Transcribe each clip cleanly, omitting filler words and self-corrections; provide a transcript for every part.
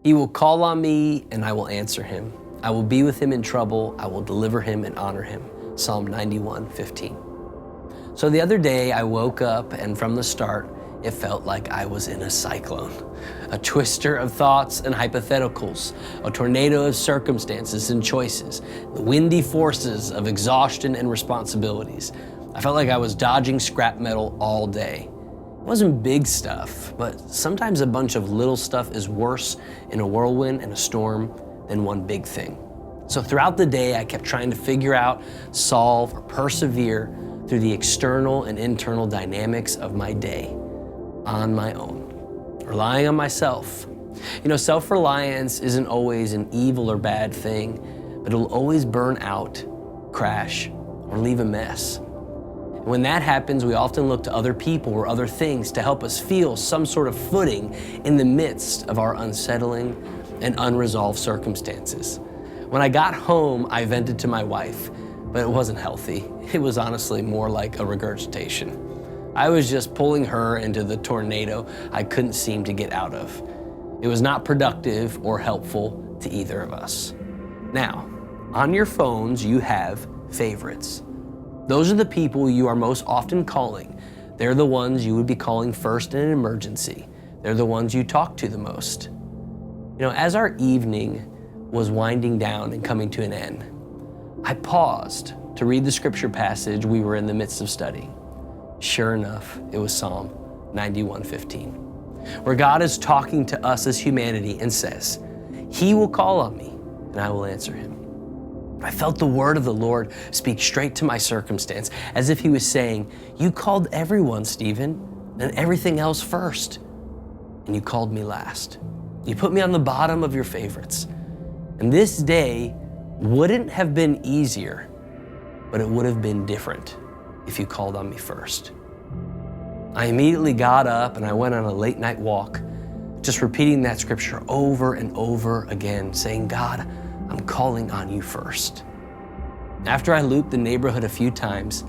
He will call on me and I will answer him. I will be with him in trouble. I will deliver him and honor him. Psalm 91:15. So the other day I woke up and from the start, it felt like I was in a cyclone, a twister of thoughts and hypotheticals, a tornado of circumstances and choices, the windy forces of exhaustion and responsibilities. I felt like I was dodging scrap metal all day. It wasn't big stuff, but sometimes a bunch of little stuff is worse in a whirlwind and a storm than one big thing. So throughout the day, I kept trying to figure out, solve, or persevere through the external and internal dynamics of my day on my own, relying on myself. You know, self-reliance isn't always an evil or bad thing, but it'll always burn out, crash, or leave a mess. And when that happens, we often look to other people or other things to help us feel some sort of footing in the midst of our unsettling and unresolved circumstances. When I got home, I vented to my wife, but it wasn't healthy. It was honestly more like a regurgitation. I was just pulling her into the tornado I couldn't seem to get out of. It was not productive or helpful to either of us. Now, on your phones, you have favorites. Those are the people you are most often calling. They're the ones you would be calling first in an emergency. They're the ones you talk to the most. You know, as our evening was winding down and coming to an end, I paused to read the scripture passage we were in the midst of studying. Sure enough, it was Psalm 91:15, where God is talking to us as humanity and says, "He will call on me and I will answer him." I felt the word of the Lord speak straight to my circumstance, as if he was saying, "You called everyone, Stephen, and everything else first, and you called me last. You put me on the bottom of your favorites. And this day wouldn't have been easier, but it would have been different if you called on me first." I immediately got up and I went on a late night walk, just repeating that scripture over and over again, saying, "God, I'm calling on you first." After I looped the neighborhood a few times,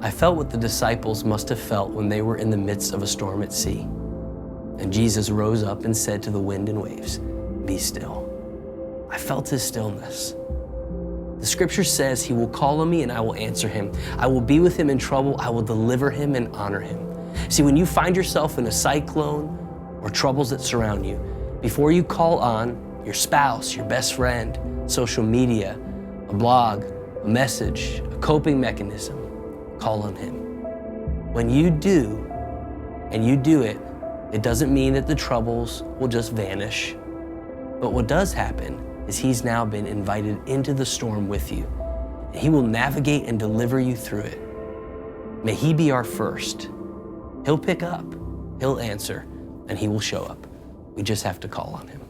I felt what the disciples must have felt when they were in the midst of a storm at sea. And Jesus rose up and said to the wind and waves, "Be still." I felt his stillness. The scripture says he will call on me and I will answer him. I will be with him in trouble. I will deliver him and honor him. See, when you find yourself in a cyclone or troubles that surround you, before you call on your spouse, your best friend, social media, a blog, a message, a coping mechanism, call on him. When you do, and you do it, it doesn't mean that the troubles will just vanish. But what does happen is he's now been invited into the storm with you. And he will navigate and deliver you through it. May he be our first. He'll pick up, he'll answer, and he will show up. We just have to call on him.